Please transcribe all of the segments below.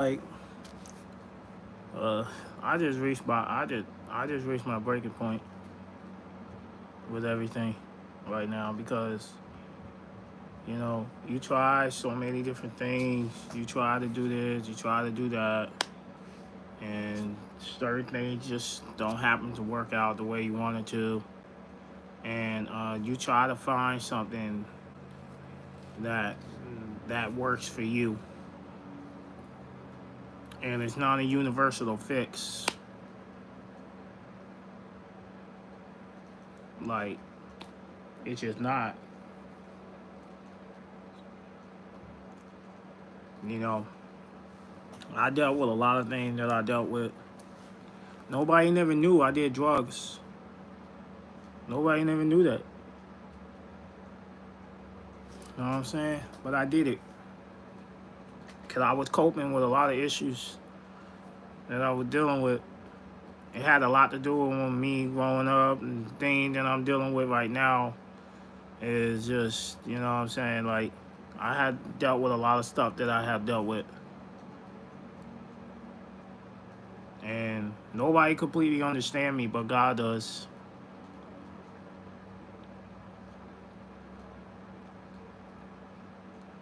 Like, uh, I just reached my breaking point with everything right now because you try so many different things. You try to do this, you try to do that, and certain things just don't happen to work out the way you wanted to. And you try to find something that that works for you, and it's not a universal fix. Like, it's just not. You know, I dealt with a lot of things that I dealt with. Nobody never knew I did drugs. Nobody never knew that. You know what I'm saying? But I did it because I was coping with a lot of issues that I was dealing with. It had a lot to do with me growing up, and the thing that I'm dealing with right now is just, you know what I'm saying? Like, I had dealt with a lot of stuff that I have dealt with. And nobody completely understand me, but God does.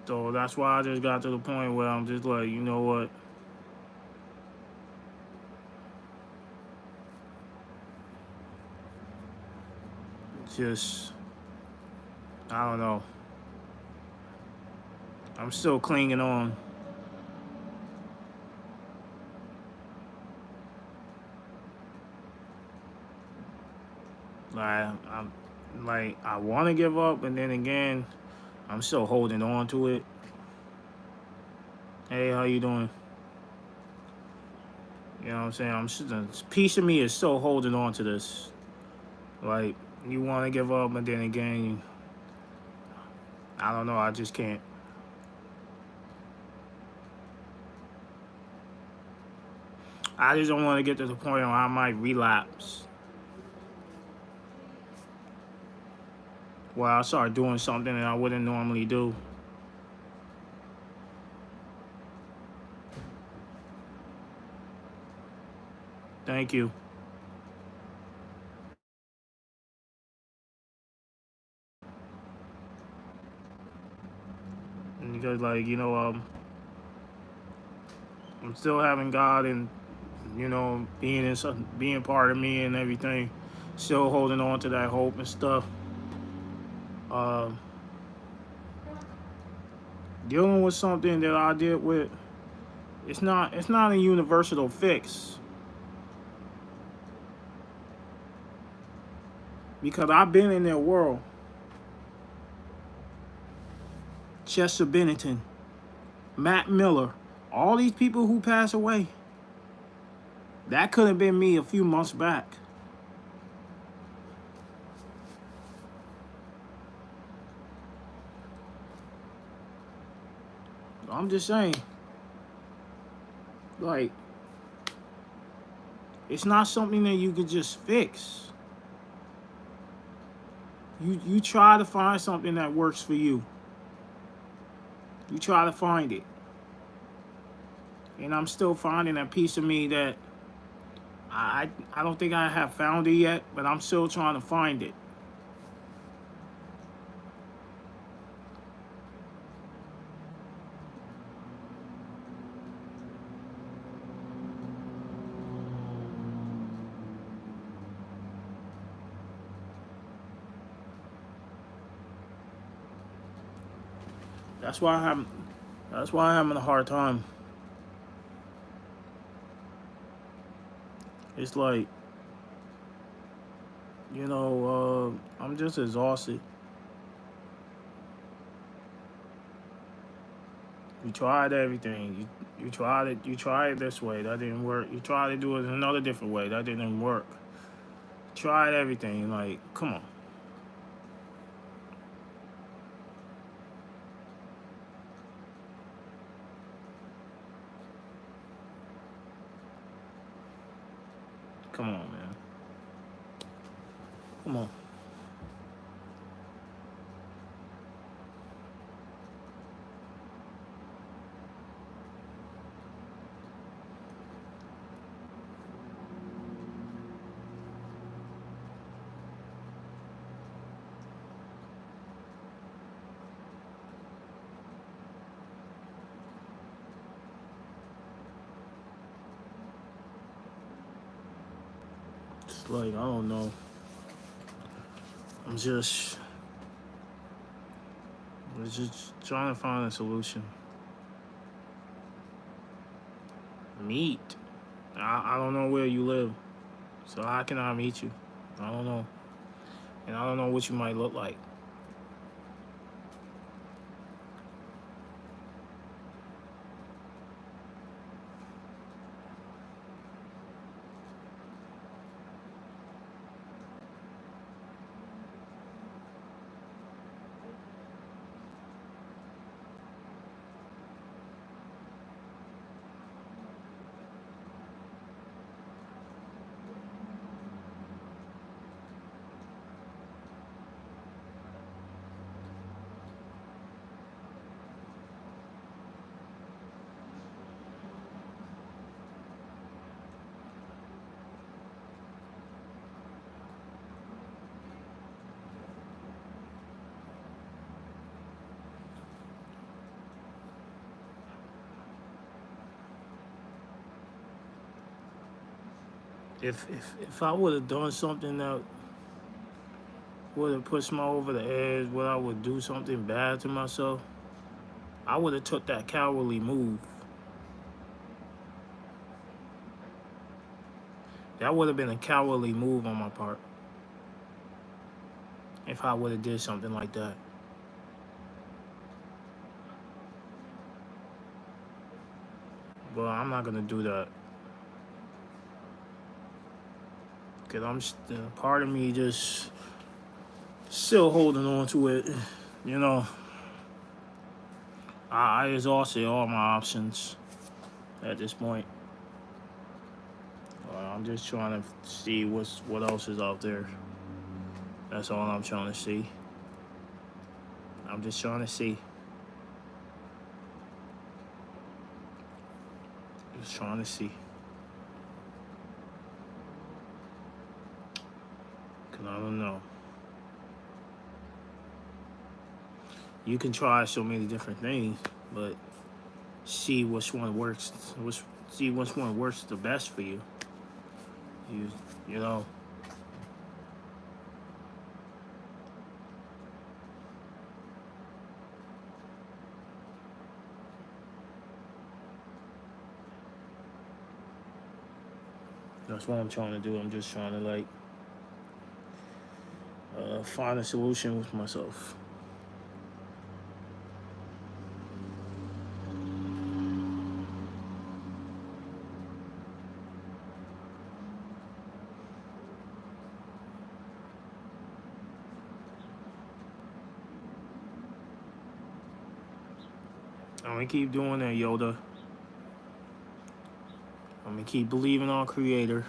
So that's why I just got to the point where I'm just like, you know what? Just, I don't know. I'm still clinging on. I'm like, I want to give up, and then again, I'm still holding on to it. Hey, how you doing? You know what I'm saying? I'm just, a piece of me is still holding on to this. Like, you want to give up, but then again, I don't know. I just can't. I just don't want to get to the point where I might relapse. Where I start doing something that I wouldn't normally do. Thank you. Because, like, I'm still having God and being part of me and everything. Still holding on to that hope and stuff. Uh, Dealing with something that I did with, it's not a universal fix because I've been in their world. Chester Bennington, Matt Miller, all these people who pass away. That could have been me a few months back. I'm just saying, like, it's not something that you could just fix. You try to find something that works for you. You try to find it. And I'm still finding that piece of me that I don't think I have found it yet, but I'm still trying to find it. That's why I'm having a hard time. It's like, I'm just exhausted. You tried everything. You tried it this way, that didn't work. You tried to do it another different way, that didn't work. Tried everything, like, come on. Come on, man. Come on. Like, I don't know. I'm just trying to find a solution. Meet. I don't know where you live, so how can I meet you? I don't know, and I don't know what you might look like. If I would have done something that would have pushed me over the edge, where I would do something bad to myself, I would have took that cowardly move. That would have been a cowardly move on my part if I would have did something like that. But I'm not gonna do that because part of me just still holding on to it. You know, I exhausted all my options at this point. I'm just trying to see what else is out there. That's all I'm trying to see. I'm just trying to see. Just trying to see. Cause I don't know. You can try so many different things, but see which one works. See which one works the best for you. You you know. That's what I'm trying to do. I'm just trying to like find a solution with myself. I'm gonna keep doing that, Yoda. I'm gonna keep believing on Creator.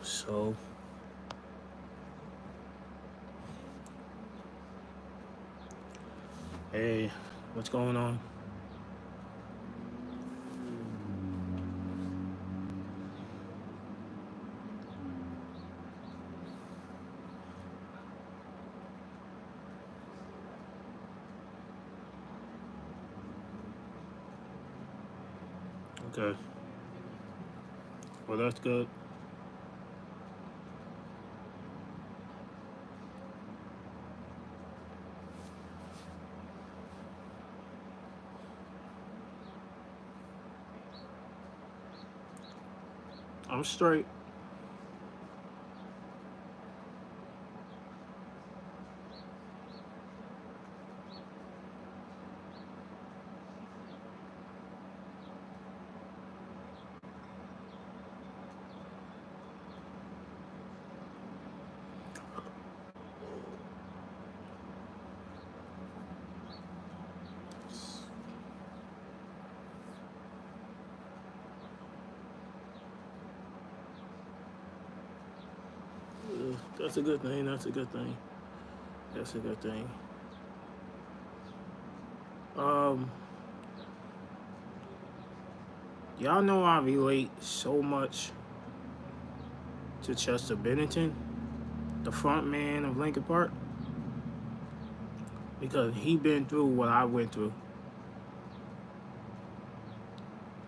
So hey, what's going on? Okay. Well, that's good. I'm straight. That's a good thing. That's a good thing. That's a good thing. Um, y'all know I relate so much to Chester Bennington, the front man of Linkin Park, because he been through what I went through.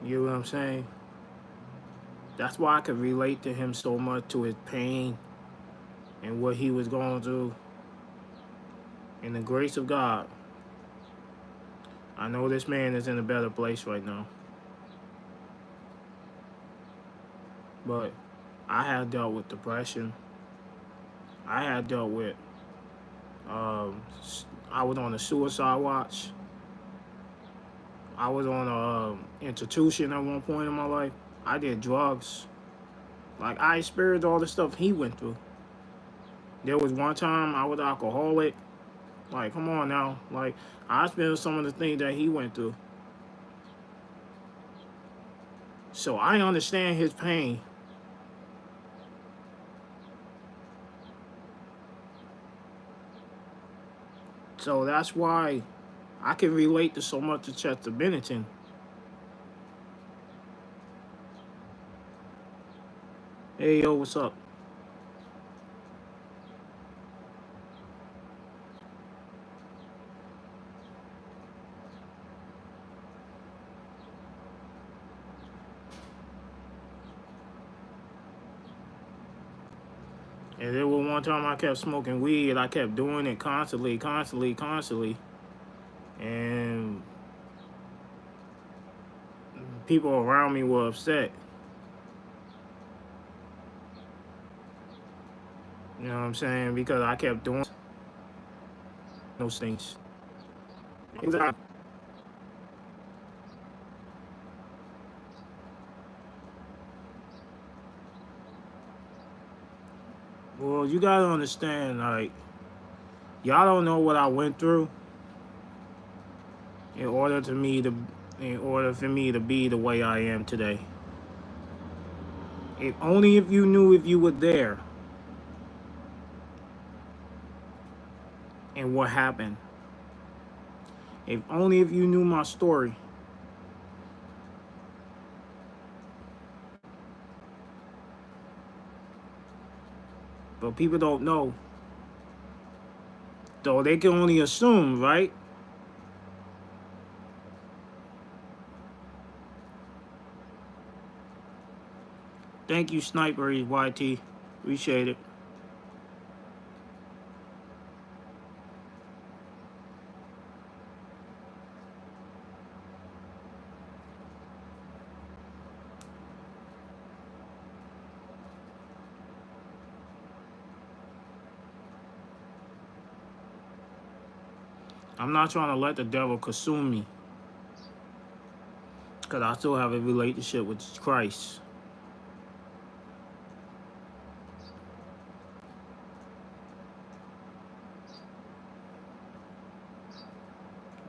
You know what I'm saying? That's why I could relate to him so much, to his pain and what he was going through. In the grace of God, I know this man is in a better place right now. But I had dealt with depression. I had dealt with, um, I was on a suicide watch. I was on a institution at one point in my life. I did drugs. Like, I experienced all the stuff he went through. There was one time I was alcoholic. Like, come on now. Like, I experienced some of the things that he went through. So I understand his pain. So that's why I can relate to so much to Chester Bennington. Hey, yo, what's up? And there was one time I kept smoking weed. I kept doing it constantly, constantly, constantly. And people around me were upset. You know what I'm saying? Because I kept doing those things. Exactly. Well, you gotta understand, like, y'all don't know what I went through in order to me to, in order for me to be the way I am today. If only if you knew, if you were there and what happened. If only if you knew my story. But people don't know. Though they can only assume, right? Thank you, Sniper YT. Appreciate it. I'm not trying to let the devil consume me. Because I still have a relationship with Christ.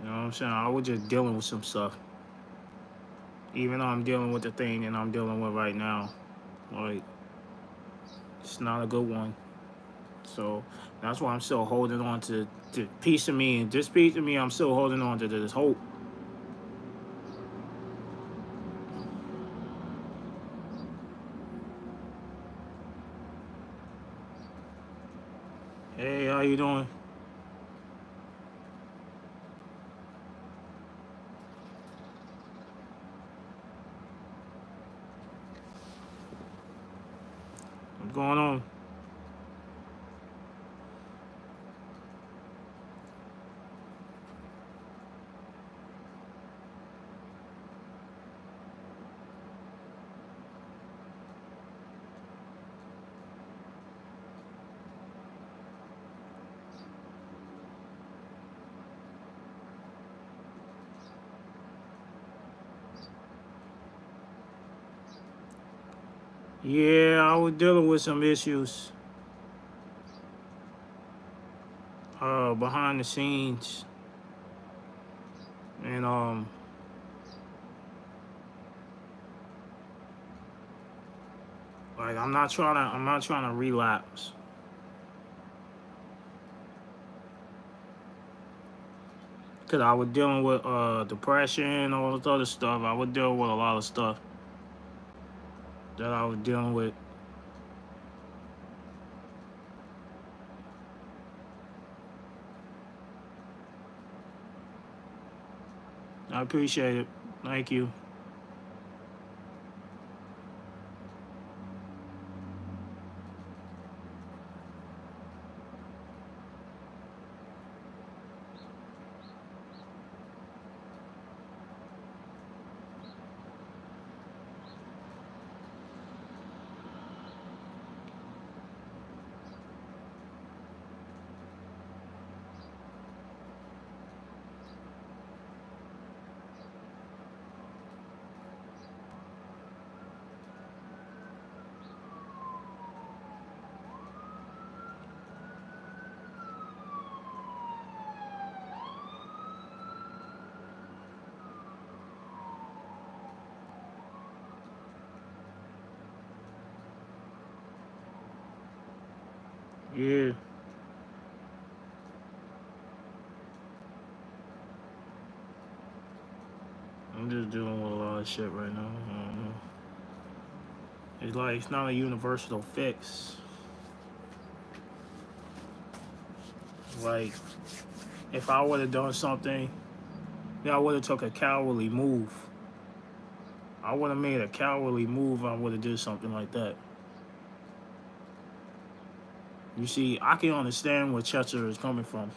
You know what I'm saying? I was just dealing with some stuff. Even though I'm dealing with the thing that I'm dealing with right now. Like, it's not a good one. So that's why I'm still holding on to piece of me. And this piece of me, I'm still holding on to this hope. Hey, how you doing? What's going on? Yeah, I was dealing with some issues behind the scenes. And like I'm not trying to relapse. Because I was dealing with depression, all this other stuff. I was dealing with a lot of stuff that I was dealing with. I appreciate it. Thank you. Yeah. I'm just dealing with a lot of shit right now. It's like it's not a universal fix. Like if I would have done something, then I would have took a cowardly move. I would have made a cowardly move. I would have did something like that. You see, I can understand where Chester is coming from.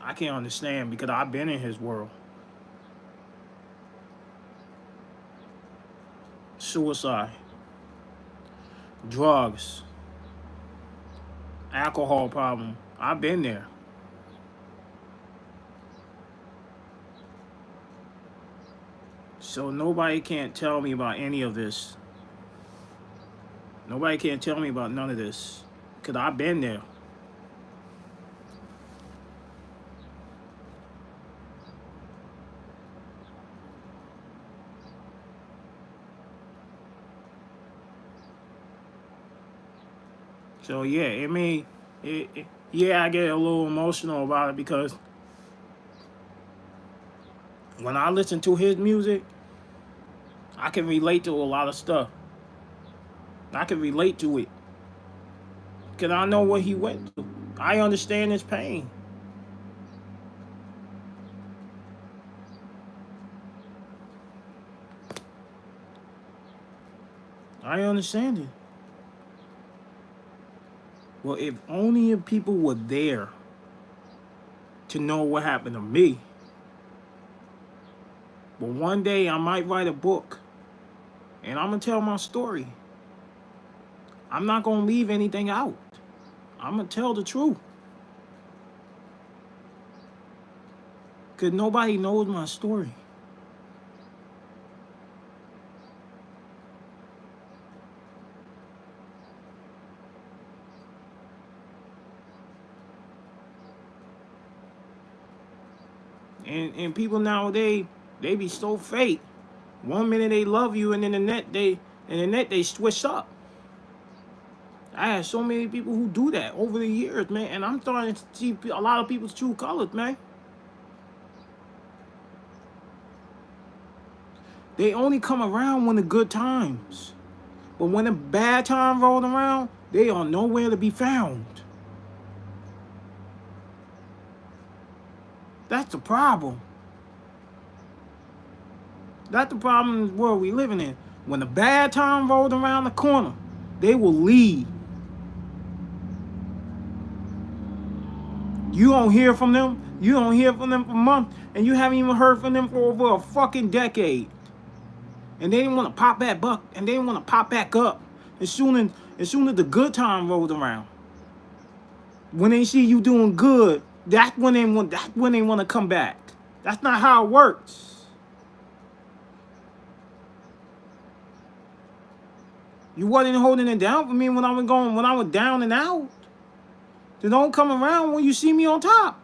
I can understand because I've been in his world. Suicide, drugs, alcohol problem. I've been there. So nobody can't tell me about any of this. Nobody can't tell me about none of this. Because I've been there. So yeah, yeah, I get a little emotional about it because when I listen to his music, I can relate to a lot of stuff. I can relate to it because I know what he went through. I understand his pain. I understand it. Well, if only if people were there to know what happened to me. But one day I might write a book and I'm going to tell my story. I'm not going to leave anything out. I'm going to tell the truth. Because nobody knows my story. And people nowadays, they be so fake. One minute they love you, and then the net they switch up. I had so many people who do that over the years, man, and I'm starting to see a lot of people's true colors, man. They only come around when the good times, but when the bad time rolled around, they are nowhere to be found. That's the problem. That's the problem in the world we living in. When the bad time rolled around the corner, they will leave. You don't hear from them. You don't hear from them for months, and you haven't even heard from them for over a fucking decade. And they didn't want to pop back buck, and they didn't want to pop back up as soon as the good time rolls around. When they see you doing good, that's when they want to come back. That's not how it works. You wasn't holding it down for me when I was down and out. They don't come around when you see me on top.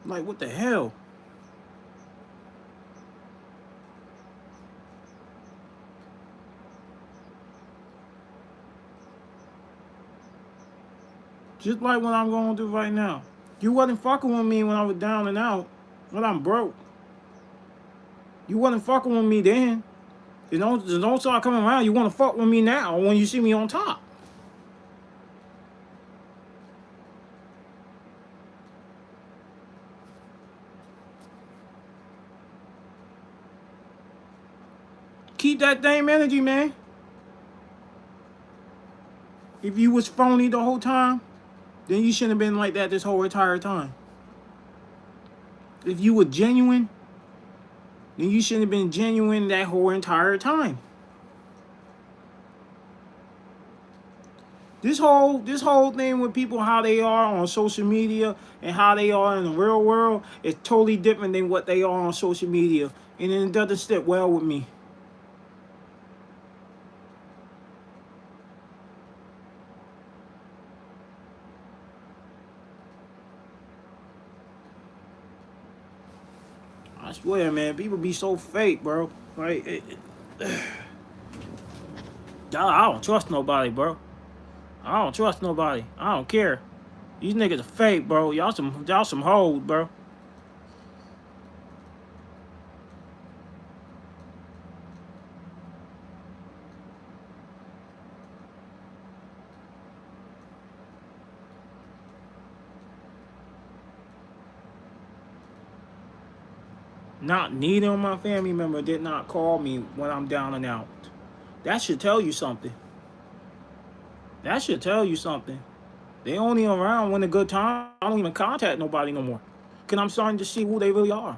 Like, what the hell? Just like what I'm going through right now. You wasn't fucking with me when I was down and out, when I'm broke. You wasn't fucking with me then. Don't start coming around. You want to fuck with me now when you see me on top. Keep that same energy, man. If you was phony the whole time, then you shouldn't have been like that this whole entire time. If you were genuine, then you shouldn't have been genuine that whole entire time. This whole thing with people, how they are on social media and how they are in the real world is totally different than what they are on social media. And it doesn't sit well with me. I swear, man, people be so fake, bro. Like, I don't trust nobody, bro. I don't trust nobody. I don't care. These niggas are fake, bro. Y'all some hoes, bro. Not neither of my family member did not call me when I'm down and out. That should tell you something. That should tell you something. They only around when a good time. I don't even contact nobody no more. Cause I'm starting to see who they really are.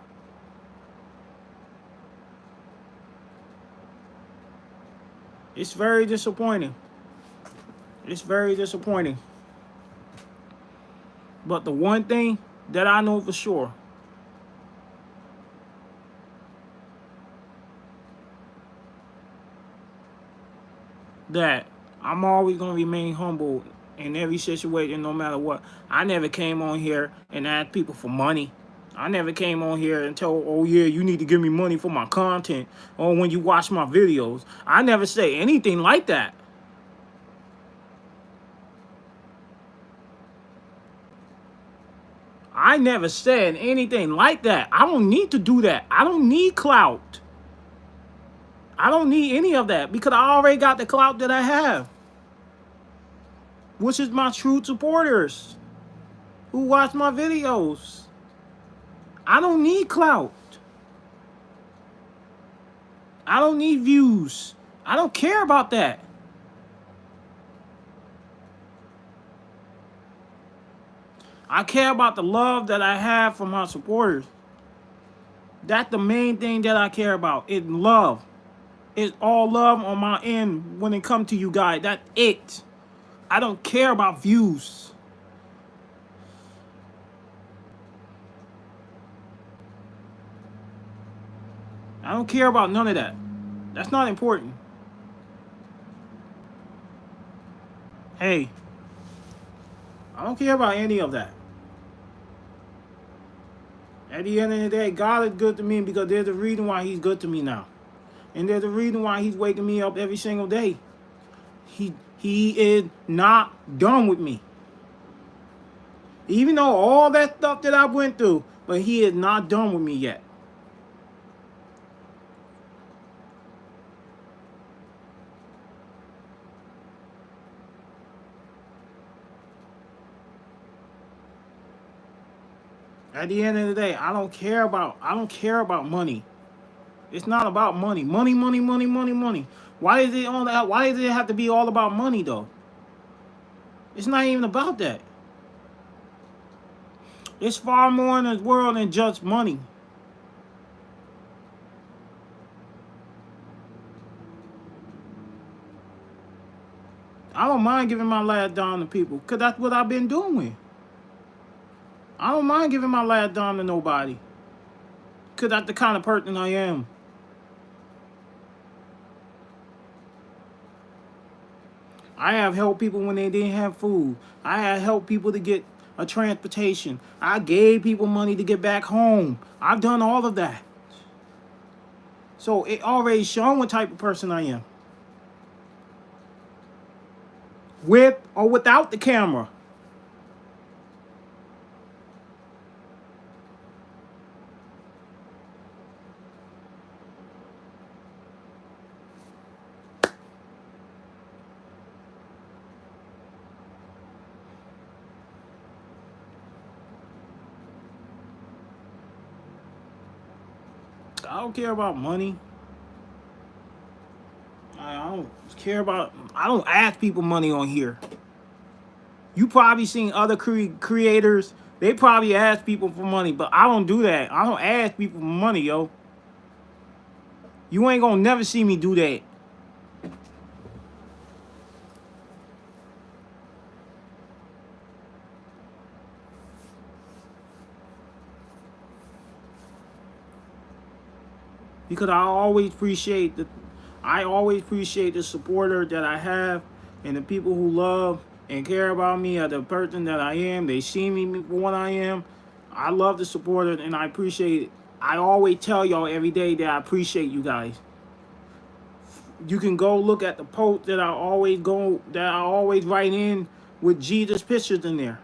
It's very disappointing. It's very disappointing. But the one thing that I know for sure, that I'm always gonna remain humble in every situation, no matter what. I never came on here and asked people for money. I never came on here and told, oh yeah, you need to give me money for my content or when you watch my videos. I never say anything like that. I never said anything like that. I don't need to do that. I don't need clout. I don't need any of that because I already got the clout that I have, which is my true supporters who watch my videos. I don't need clout. I don't need views. I don't care about that. I care about the love that I have from my supporters. That's the main thing that I care about. It's love. It's all love on my end when it comes to you guys. That's it. I don't care about views. I don't care about none of that. That's not important. Hey, I don't care about any of that. At the end of the day, God is good to me because there's a reason why he's good to me now. And there's a reason why he's waking me up every single day. He is not done with me. Even though all that stuff that I went through, but he is not done with me yet. At the end of the day, I don't care about money. It's not about money. Money. Why is it all that? Why does it have to be all about money though? It's not even about that. It's far more in this world than just money. I don't mind giving my last dime to people because that's what I've been doing. I don't mind giving my last dime to nobody because that's the kind of person I am. I have helped people when they didn't have food. I have helped people to get a transportation. I gave people money to get back home. I've done all of that. So it already shown what type of person I am. With or without the camera. I don't care about money. I don't care about, I don't ask people money on here. You probably seen other creators, they probably ask people for money, but I don't do that. I don't ask people for money, yo. You ain't gonna never see me do that. Because I always appreciate the supporter that I have, and the people who love and care about me as the person that I am. They see me for what I am. I love the supporter and I appreciate it. I always tell y'all every day that I appreciate you guys. You can go look at the post that I always write in with Jesus pictures in there.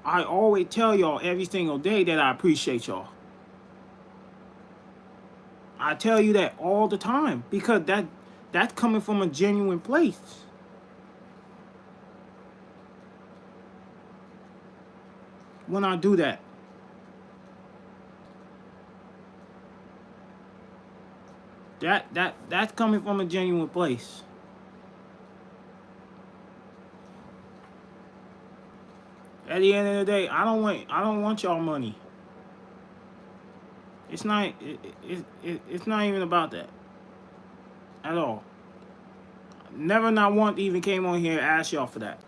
I always tell y'all every single day that I appreciate y'all. I tell you that all the time because that's coming from a genuine place. When I do that, that's coming from a genuine place. At the end of the day, I don't want y'all money. It's it's not even about that at all. Never, not once, even came on here and asked y'all for that.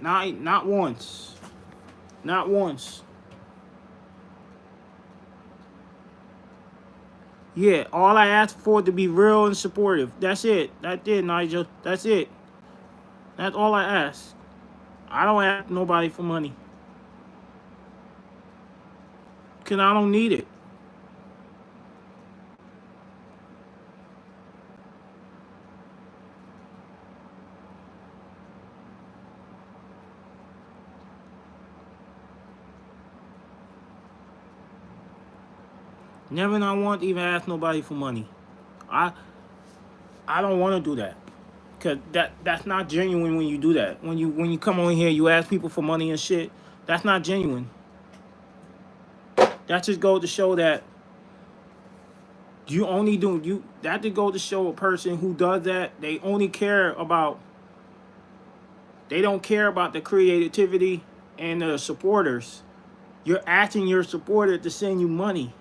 Not once. Not once. Yeah, all I asked for to be real and supportive. That's it. That's it, Nigel. That's it. That's all I ask. I don't ask nobody for money. Because I don't need it. Never, not want to even ask nobody for money. I don't want to do that. Cause that's not genuine when you do that. When you come on here, you ask people for money and shit. That's not genuine. That just goes to show that you only do you. That just goes to show a person who does that. They only care about. They don't care about the creativity and the supporters. You're asking your supporter to send you money,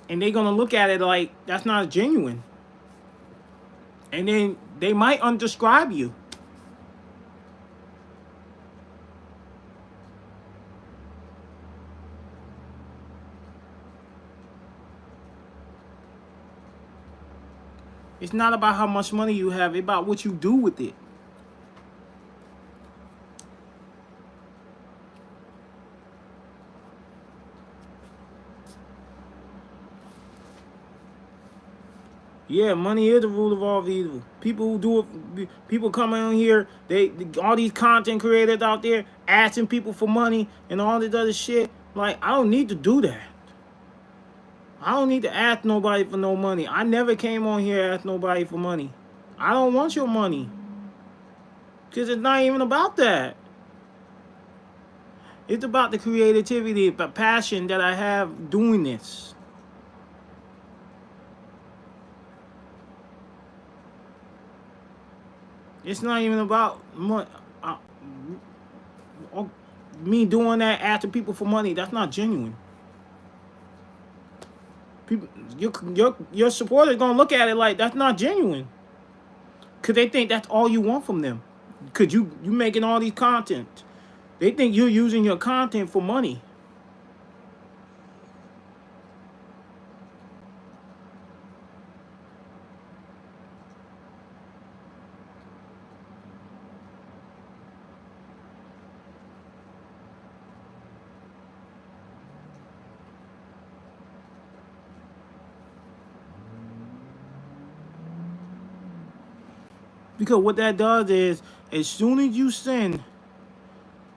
and they're gonna look at it like that's not genuine. And then they might unsubscribe you. It's not about how much money you have, it's about what you do with it. Yeah, money is the rule of all evil. People who do it, people coming on here, they all these content creators out there asking people for money and all this other shit. Like, I don't need to do that. I don't need to ask nobody for no money. I never came on here to ask nobody for money. I don't want your money. Because it's not even about that. It's about the creativity, the passion that I have doing this. It's not even about me doing that, asking people for money. That's not genuine. People, your supporters gonna look at it like that's not genuine, cause they think that's all you want from them. Cause you making all these content, they think you're using your content for money. Because what that does is, as soon as you send,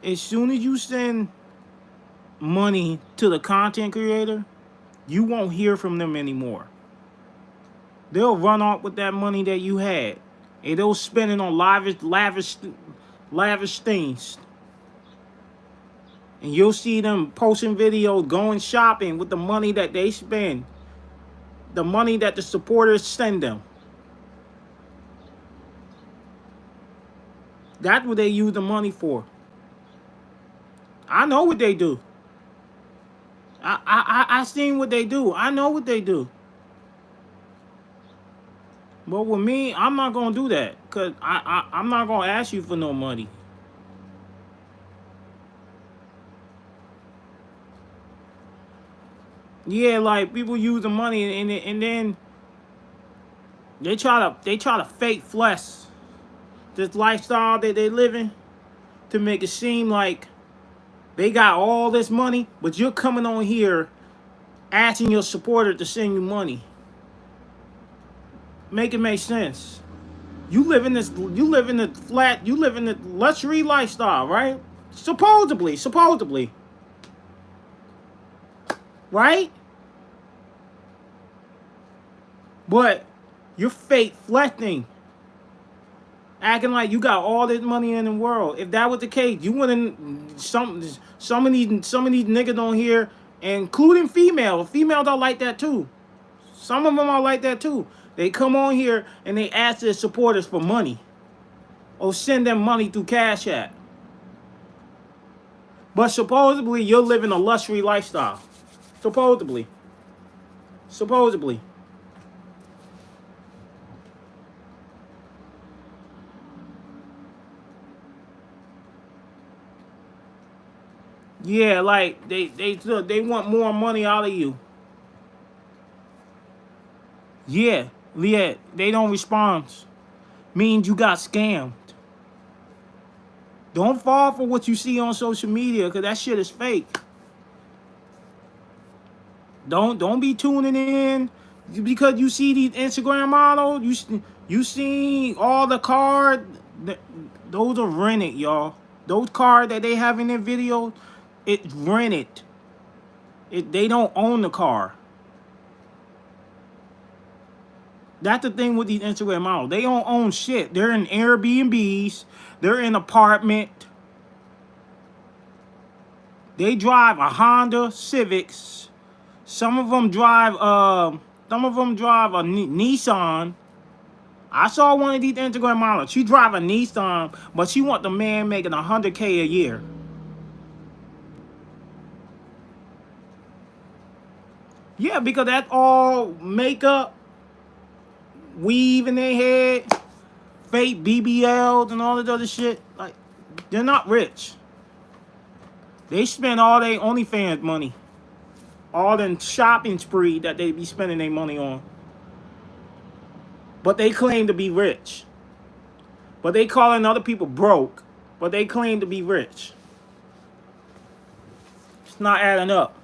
as soon as you send money to the content creator, you won't hear from them anymore. They'll run off with that money that you had, and they'll spend it on lavish things. And you'll see them posting videos, going shopping with the money that they spend, the money that the supporters send them. That's what they use the money for. I know what they do. I seen what they do. I know what they do. But with me, I'm not gonna do that, cause I'm not gonna ask you for no money. Yeah, like people use the money and then they try to fake flesh this lifestyle that they living to make it seem like they got all this money, but you're coming on here asking your supporter to send you money. Make it make sense. You live in the luxury lifestyle, right? Supposedly, right? But you're fake flexing, acting like you got all this money in the world. If that was the case, you wouldn't. Some of these niggas on here, including females are like that too. Some of them are like that too. They come on here and they ask their supporters for money, or send them money through Cash App. But supposedly you're living a luxury lifestyle. Supposedly. Yeah, like they want more money out of you. Yeah, they don't respond. Means you got scammed. Don't fall for what you see on social media, because that shit is fake. Don't be tuning in because you see these Instagram models. You see all the cars. Those are rented, y'all. Those cars that they have in their videos, it's rented. They don't own the car. That's the thing with these Instagram models. They don't own shit. They're in Airbnbs. They're in apartment. They drive a Honda Civics. Some of them drive a Nissan. I saw one of these Instagram models. She drive a Nissan, but she want the man making $100K a year. Yeah, because that's all makeup, weave in their head, fake BBLs and all this other shit. Like, they're not rich. They spend all their OnlyFans money. All them shopping spree that they be spending their money on. But they claim to be rich. But they calling other people broke. But they claim to be rich. It's not adding up.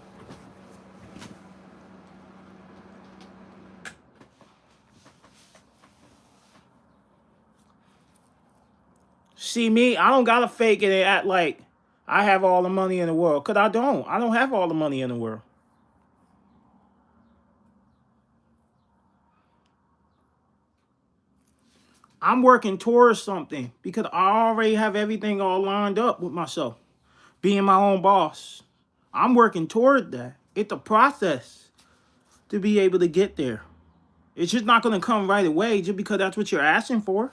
See me, I don't gotta fake it and act like I have all the money in the world. Because I don't. I don't have all the money in the world. I'm working towards something because I already have everything all lined up with myself. Being my own boss. I'm working toward that. It's a process to be able to get there. It's just not going to come right away just because that's what you're asking for.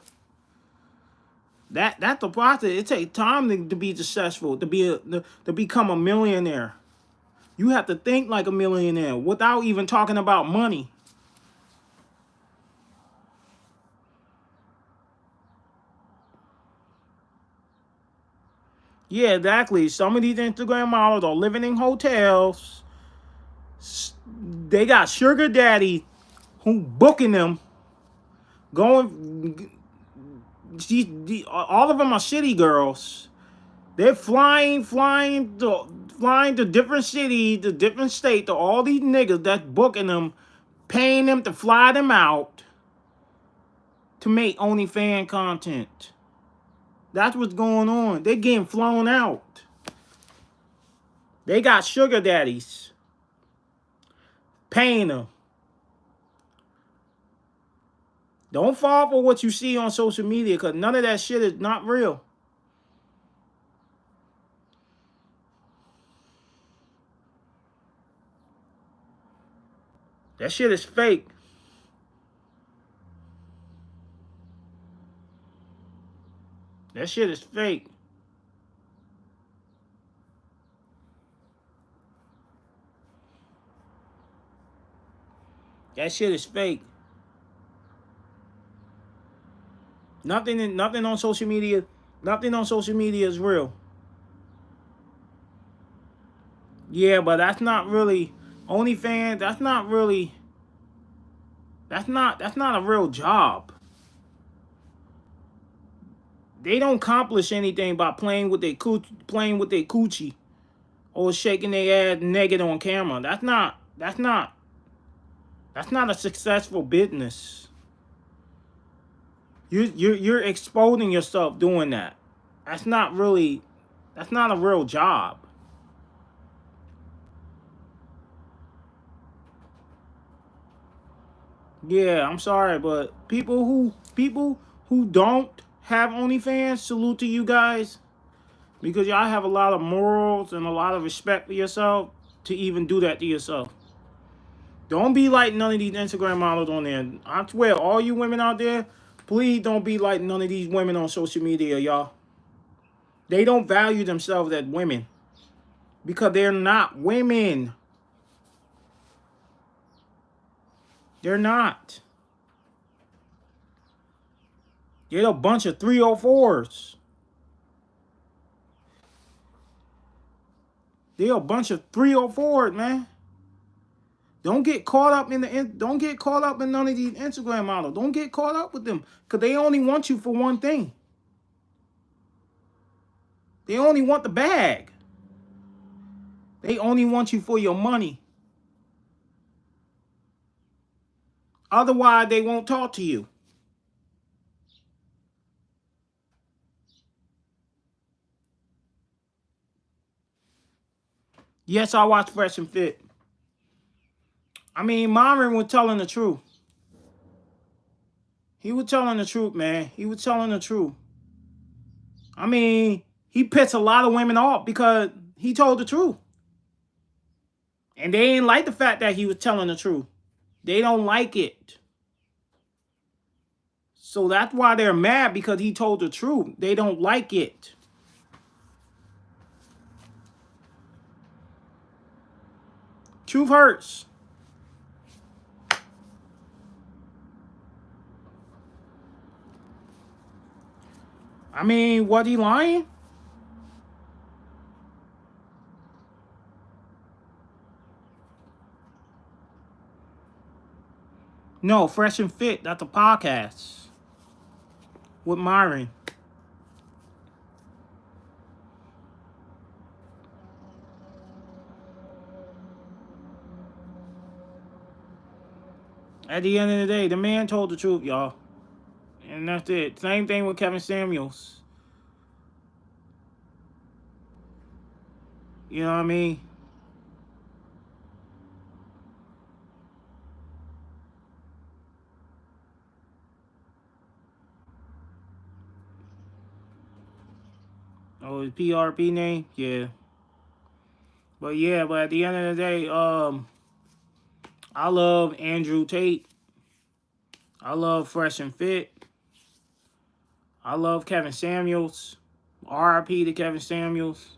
That's the process. It takes time to be successful, to become a millionaire. You have to think like a millionaire without even talking about money. Yeah, exactly. Some of these Instagram models are living in hotels. They got sugar daddy who booking them. Going, all of them are city girls. They're flying to different cities, to different states, to all these niggas that's booking them, paying them to fly them out, to make OnlyFans content. That's what's going on. They're getting flown out. They got sugar daddies paying them. Don't fall for what you see on social media, because none of that shit is not real. That shit is fake. That shit is fake. That shit is fake. Nothing on social media. Nothing on social media is real. Yeah, but that's not really OnlyFans. That's not really. That's not a real job. They don't accomplish anything by playing with their coochie or shaking their ass naked on camera. That's not a successful business. You're exposing yourself doing that. That's not a real job. Yeah, I'm sorry, but people who don't have OnlyFans, salute to you guys, because y'all have a lot of morals and a lot of respect for yourself to even do that to yourself. Don't be like none of these Instagram models on there. I swear, all you women out there, please don't be like none of these women on social media, y'all. They don't value themselves as women because they're not women. They're not. They're a bunch of 304s. They're a bunch of 304s, man. Don't get caught up in none of these Instagram models. Don't get caught up with them, because they only want you for one thing. They only want the bag. They only want you for your money. Otherwise, they won't talk to you. Yes, I watch Fresh and Fit. I mean, Myron was telling the truth. He was telling the truth, man. He was telling the truth. I mean, he pissed a lot of women off because he told the truth. And they ain't like the fact that he was telling the truth. They don't like it. So that's why they're mad, because he told the truth. They don't like it. Truth hurts. I mean, was he lying? No, Fresh and Fit. That's a podcast with Myron. At the end of the day, the man told the truth, y'all. And that's it. Same thing with Kevin Samuels. You know what I mean? Oh, his PRP name? Yeah. But at the end of the day, I love Andrew Tate. I love Fresh and Fit. I love Kevin Samuels. RIP to Kevin Samuels.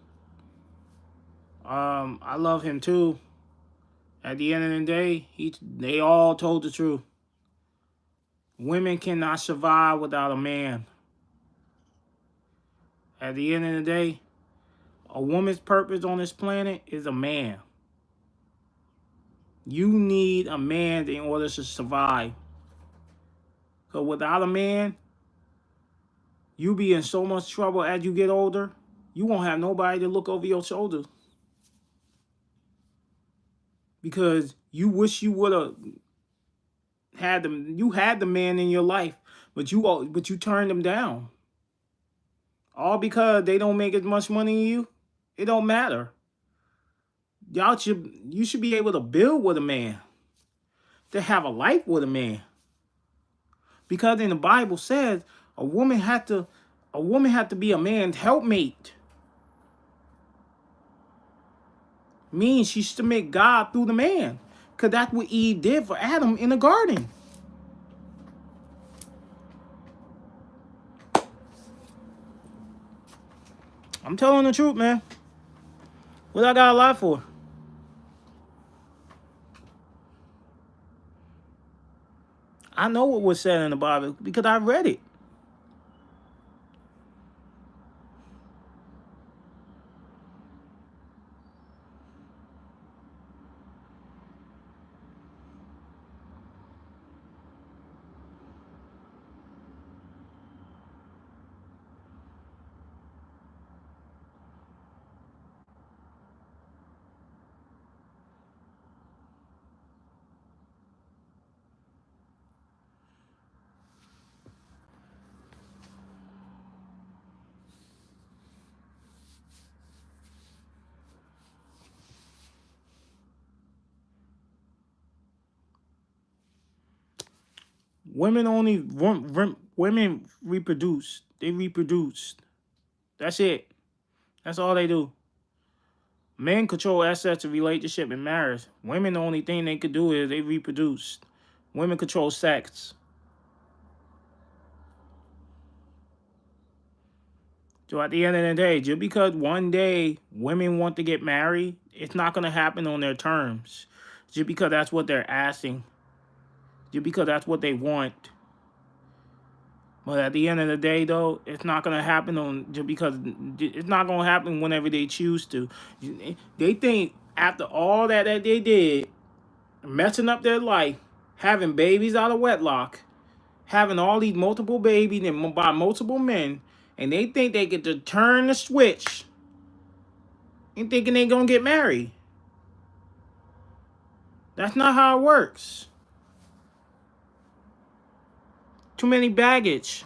I love him too. At the end of the day, they all told the truth. Women cannot survive without a man. At the end of the day, a woman's purpose on this planet is a man. You need a man in order to survive. Because without a man, you be in so much trouble as you get older. You won't have nobody to look over your shoulder. Because you wish you would have had the man in your life, but you turn them down. All because they don't make as much money as you. It don't matter. You should be able to build with a man, to have a life with a man. Because in the Bible says a woman had to be a man's helpmate. Means she should make God through the man. Because that's what Eve did for Adam in the garden. I'm telling the truth, man. What I got a lie for? I know what was said in the Bible because I read it. Women reproduce. They reproduce. That's it. That's all they do. Men control assets of relationship and marriage. Women, the only thing they could do is they reproduce. Women control sex. So at the end of the day, just because one day women want to get married, it's not going to happen on their terms. Just because that's what they're asking. Just because that's what they want. But at the end of the day, though, it's not going to happen it's not going to happen whenever they choose to. They think after all that they did, messing up their life, having babies out of wedlock, having all these multiple babies and by multiple men, and they think they get to turn the switch and thinking they're going to get married. That's not how it works. Too many baggage.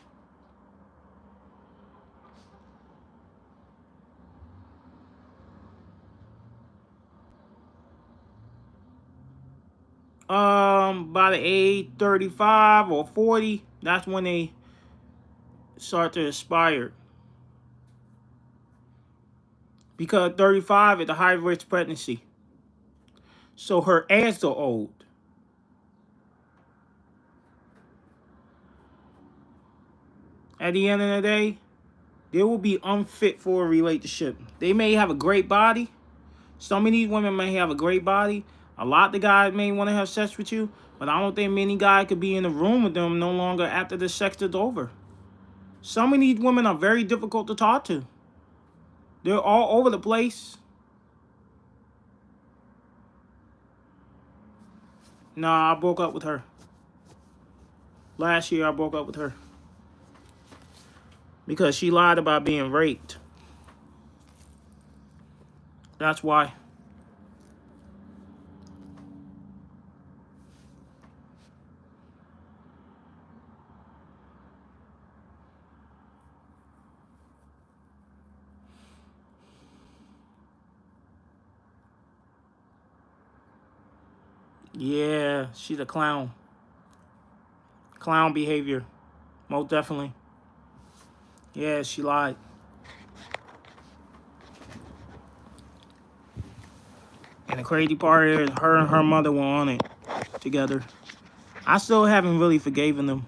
By the age 35 or 40, that's when they start to aspire. Because 35 is the high risk pregnancy. So her aunts are old. At the end of the day, they will be unfit for a relationship. They may have a great body. Some of these women may have a great body. A lot of the guys may want to have sex with you, but I don't think many guys could be in the room with them no longer after the sex is over. Some of these women are very difficult to talk to. They're all over the place. Nah, I broke up with her. Last year I broke up with her. Because she lied about being raped. That's why. Yeah, she's a clown. Clown behavior. Most definitely. Yeah, she lied. And the crazy part is her and her mother were on it together. I still haven't really forgiven them.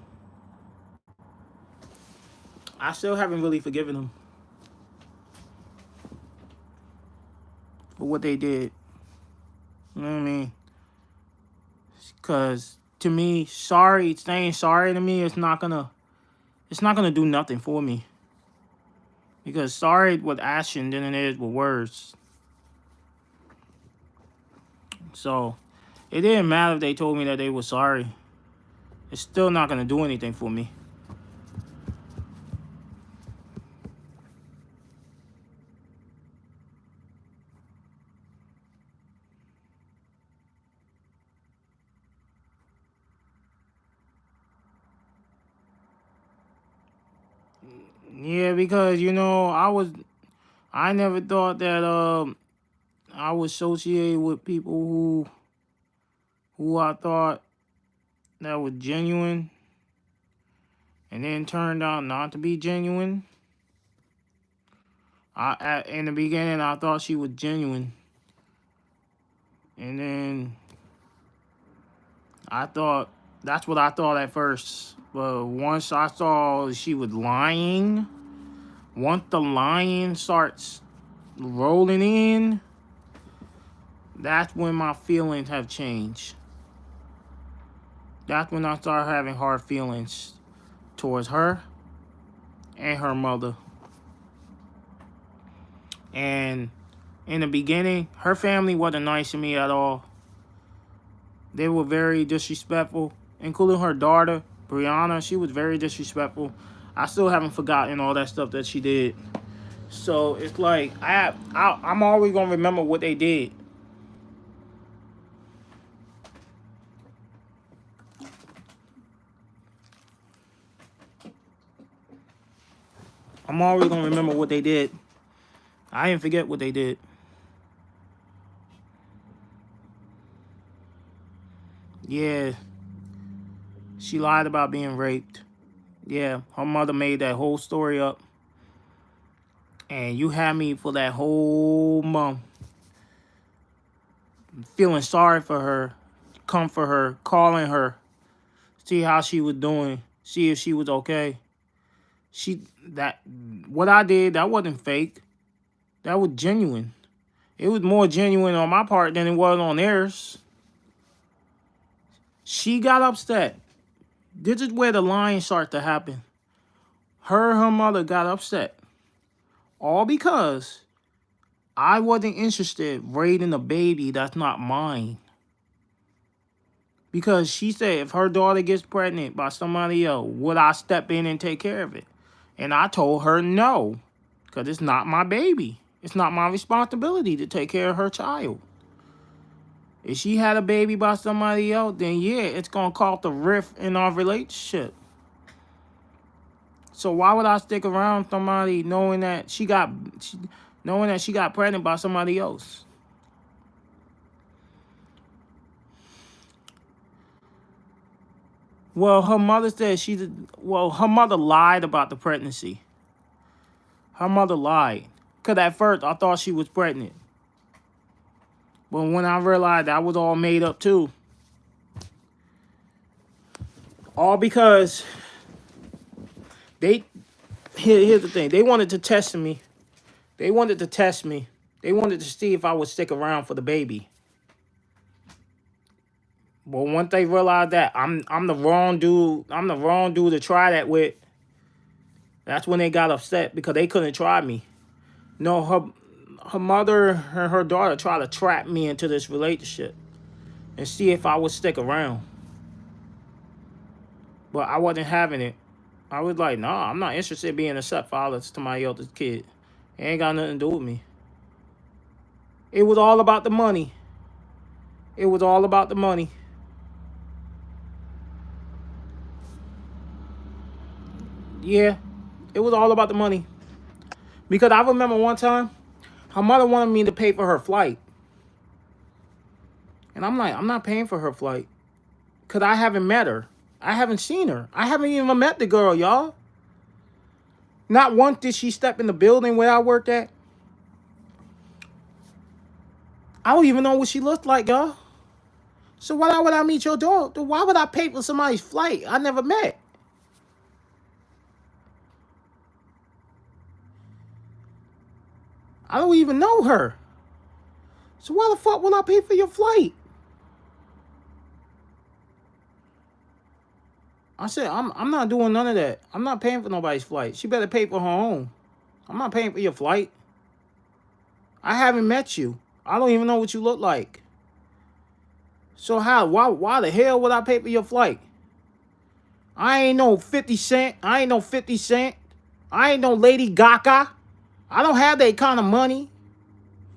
For what they did. You know what I mean? Because to me, saying sorry to me is not gonna do nothing for me. Because sorry with action than it is with words. So it didn't matter if they told me that they were sorry. It's still not gonna do anything for me. Yeah, because I never thought that I was associated with people who I thought that was genuine, and then turned out not to be genuine. In the beginning I thought she was genuine, and then I thought that's what I thought at first. But once I saw she was lying, once the lying starts rolling in, that's when my feelings have changed. That's when I started having hard feelings towards her and her mother. And in the beginning, her family wasn't nice to me at all. They were very disrespectful, including her daughter, Brianna. She was very disrespectful. I still haven't forgotten all that stuff that she did. So it's like I'm always gonna remember what they did. I'm always gonna remember what they did. I didn't forget what they did. Yeah, she lied about being raped. Yeah, her mother made that whole story up. And you had me for that whole month feeling sorry for her, comfort her, calling her, see how she was doing, see if she was okay. What I did, that wasn't fake. That was genuine. It was more genuine on my part than it was on theirs. She got upset. This is where the lying starts to happen. Her mother got upset. All because I wasn't interested raising a baby that's not mine. Because she said if her daughter gets pregnant by somebody else, would I step in and take care of it? And I told her no, because it's not my baby. It's not my responsibility to take care of her child. If she had a baby by somebody else, then yeah, it's going to cause a rift in our relationship. So why would I stick around somebody knowing that she got pregnant by somebody else? Well, her mother said her mother lied about the pregnancy. Her mother lied. Because at first I thought she was pregnant. But when I realized that was all made up too. All because here's the thing. They wanted to test me. They wanted to test me. They wanted to see if I would stick around for the baby. But once they realized that I'm the wrong dude to try that with, that's when they got upset because they couldn't try me. No, her mother and her daughter tried to trap me into this relationship and see if I would stick around. But I wasn't having it. I was like, nah, I'm not interested in being a stepfather to my eldest kid. It ain't got nothing to do with me. It was all about the money. It was all about the money. Yeah, it was all about the money. Because I remember one time, her mother wanted me to pay for her flight. And I'm like, I'm not paying for her flight. Because I haven't met her. I haven't seen her. I haven't even met the girl, y'all. Not once did she step in the building where I worked at. I don't even know what she looked like, y'all. So why would I meet your daughter? Why would I pay for somebody's flight I never met? I don't even know her. So why the fuck would I pay for your flight? I said, I'm not doing none of that. I'm not paying for nobody's flight. She better pay for her own. I'm not paying for your flight. I haven't met you. I don't even know what you look like. So why the hell would I pay for your flight? I ain't no 50 Cent. I ain't no 50 Cent. I ain't no Lady Gaga. I don't have that kind of money.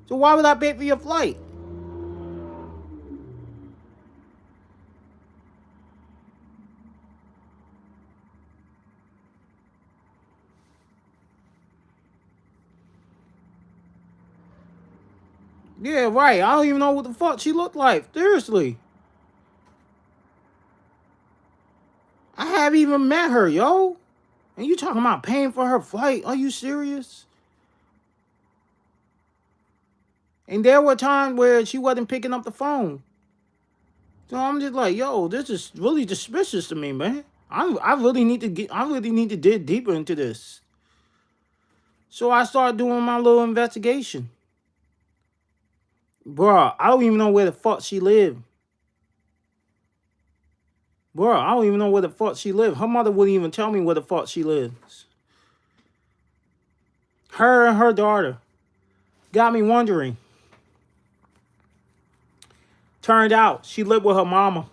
So why would I pay for your flight? Yeah, right. I don't even know what the fuck she looked like. Seriously. I haven't even met her, yo. And you talking about paying for her flight? Are you serious? And there were times where she wasn't picking up the phone. So I'm just like, yo, this is really suspicious to me, man. I really need to dig deeper into this. So I started doing my little investigation. Bruh, I don't even know where the fuck she lived. Bruh, I don't even know where the fuck she lived. Her mother wouldn't even tell me where the fuck she lives. Her and her daughter got me wondering. Turned out she lived with her mama.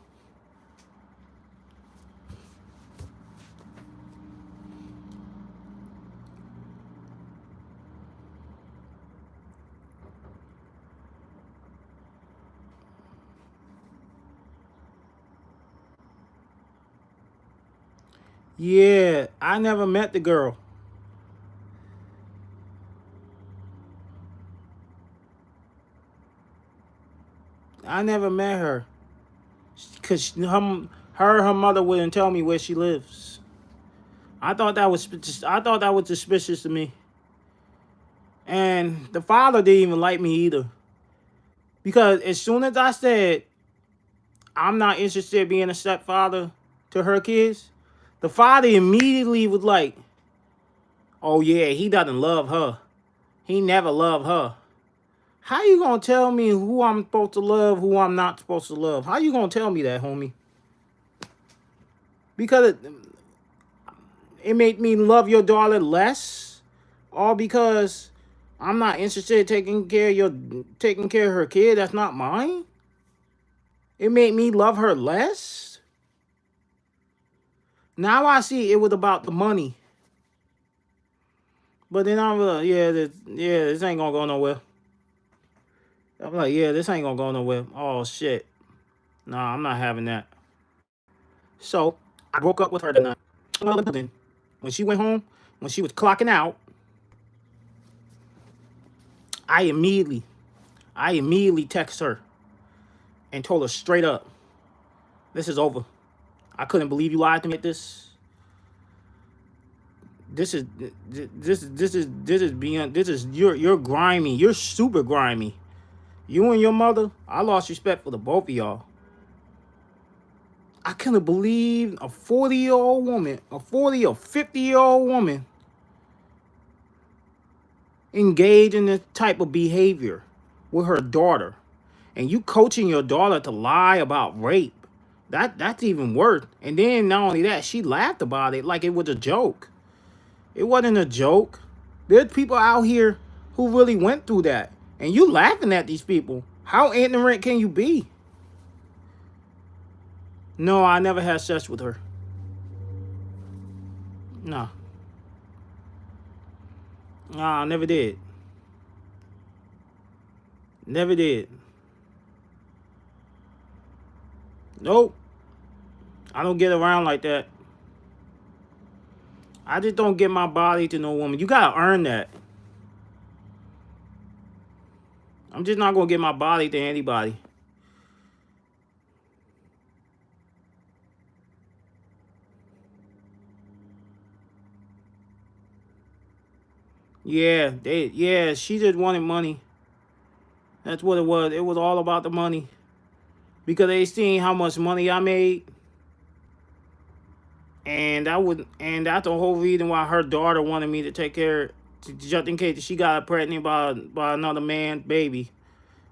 Yeah, I never met the girl. I never met her. Because her mother wouldn't tell me where she lives. I thought that was suspicious to me. And the father didn't even like me either. Because as soon as I said, I'm not interested in being a stepfather to her kids, the father immediately was like, oh yeah, he doesn't love her. He never loved her. How you gonna tell me who I'm supposed to love, who I'm not supposed to love? How you gonna tell me that, homie? Because it made me love your daughter less? All because I'm not interested in taking care of her kid that's not mine? It made me love her less? Now I see it was about the money. But then I'm like, this ain't gonna go nowhere. I'm like, yeah, this ain't gonna go nowhere. Oh shit. Nah, I'm not having that. So I broke up with her that night. When she went home, when she was clocking out, I immediately text her and told her straight up, this is over. I couldn't believe you lied to me like this. You're grimy. You're super grimy. You and your mother, I lost respect for the both of y'all. I couldn't believe a 40-year-old woman, a 40 or 50-year-old woman engage in this type of behavior with her daughter. And you coaching your daughter to lie about rape. That's even worse. And then not only that, she laughed about it like it was a joke. It wasn't a joke. There's people out here who really went through that. And you laughing at these people. How ignorant can you be? No, I never had sex with her. No. Nah, I never did. Never did. Nope. I don't get around like that. I just don't give my body to no woman. You gotta earn that. I'm just not gonna give my body to anybody. Yeah, she just wanted money. That's what it was. It was all about the money. Because they seen how much money I made. And that's the whole reason why her daughter wanted me to take care, just in case she got pregnant by another man's baby.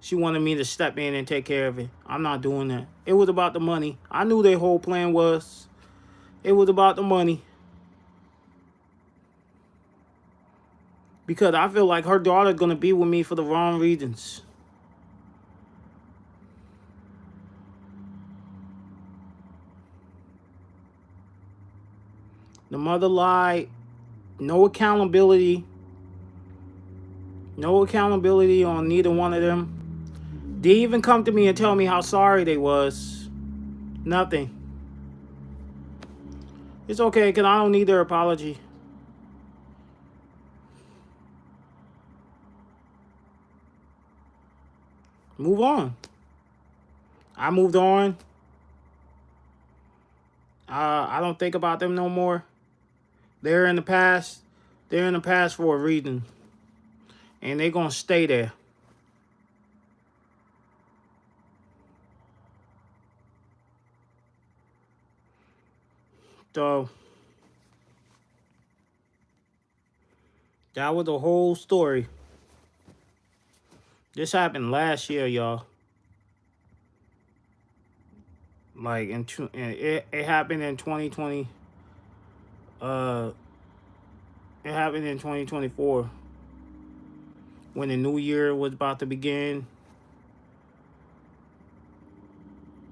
She wanted me to step in and take care of it. I'm not doing that. It was about the money. I knew their whole plan was. It was about the money. Because I feel like her daughter's going to be with me for the wrong reasons. The mother lied. No accountability. No accountability on neither one of them. They even come to me and tell me how sorry they was. Nothing. It's okay, because I don't need their apology. Move on. I moved on. I don't think about them no more. They're in the past. They're in the past for a reason. And they're going to stay there. So, that was the whole story. This happened last year, y'all. Like, it happened in 2020. It happened in 2024. When the new year was about to begin.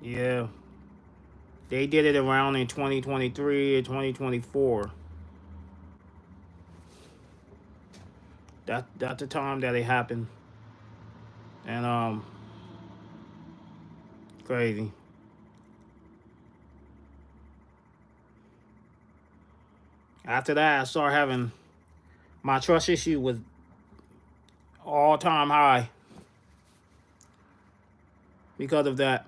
Yeah. They did it around in 2023 or 2024. That's the time that it happened. And crazy. After that, I started having my trust issue was all time high because of that.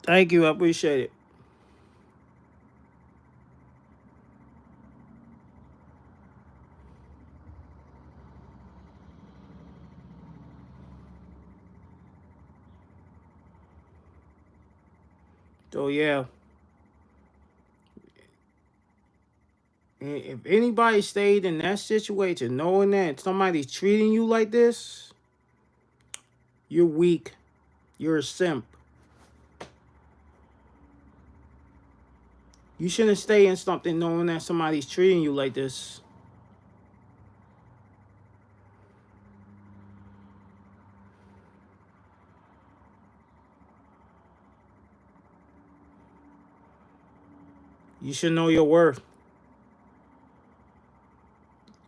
Thank you, I appreciate it. So yeah, if anybody stayed in that situation, knowing that somebody's treating you like this, you're weak. You're a simp. You shouldn't stay in something knowing that somebody's treating you like this. You should know your worth.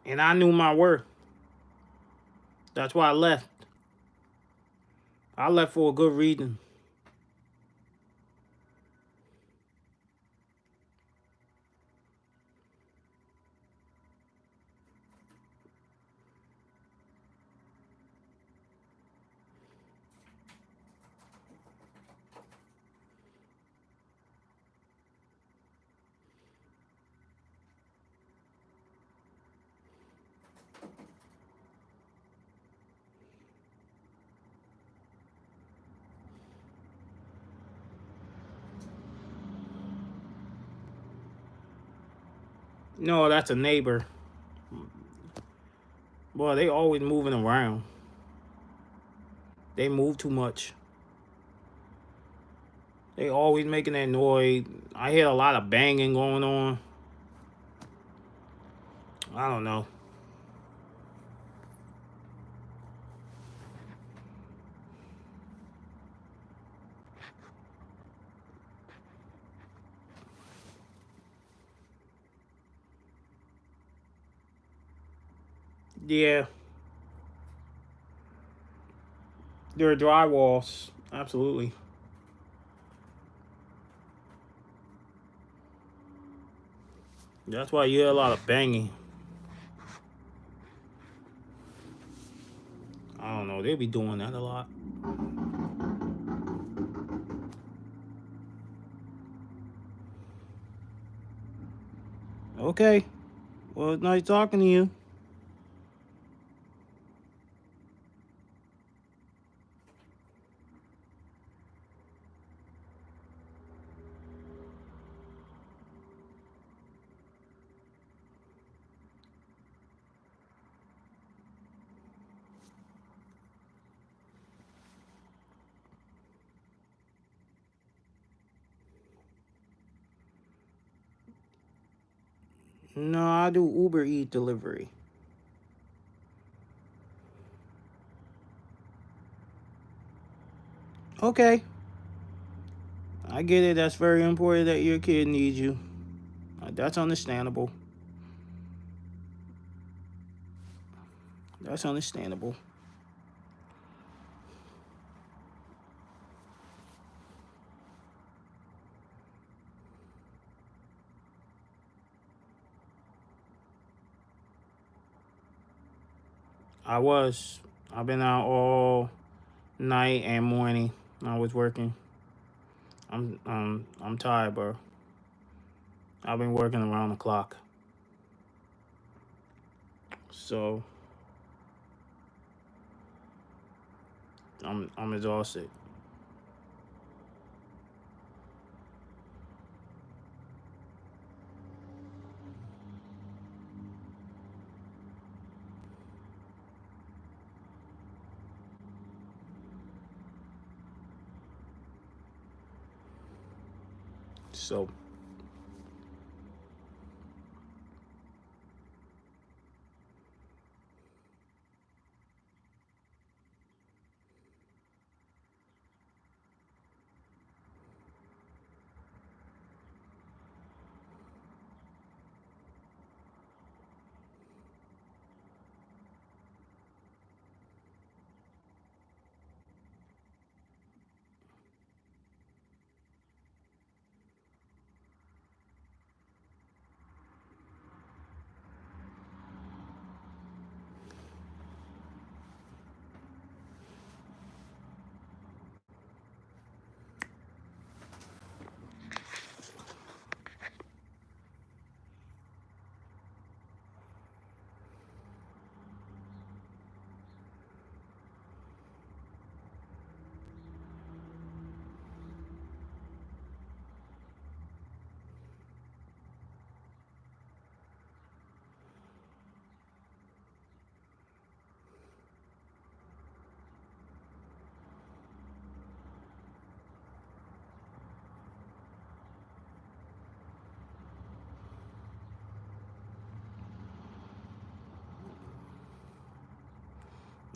And I knew my worth. That's why I left. I left for a good reason. No, that's a neighbor. Boy, they always moving around. They move too much. They always making that noise. I hear a lot of banging going on. I don't know. Yeah. There are drywalls. Absolutely. That's why you hear a lot of banging. I don't know. They be doing that a lot. Okay. Well, it's nice talking to you. No, I do Uber Eat delivery. Okay. I get it. That's very important that your kid needs you. That's understandable. That's understandable. I've been out all night and morning. I was working. I'm tired, bro. I've been working around the clock. So I'm exhausted. So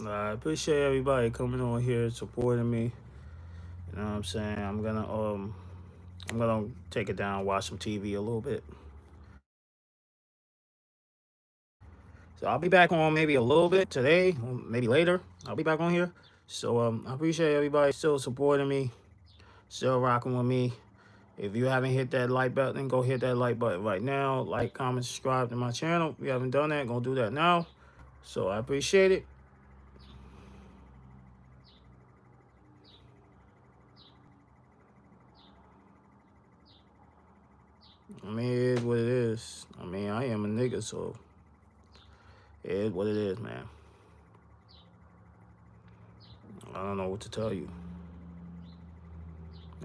I appreciate everybody coming on here supporting me. You know what I'm saying? I'm gonna take it down, watch some TV a little bit. So I'll be back on maybe a little bit today, or maybe later. I'll be back on here. So I appreciate everybody still supporting me, still rocking with me. If you haven't hit that like button, go hit that like button right now. Like, comment, subscribe to my channel. If you haven't done that, go do that now. So I appreciate it. I mean, it is what it is. I mean, I am a nigga, so it is what it is, man. I don't know what to tell you.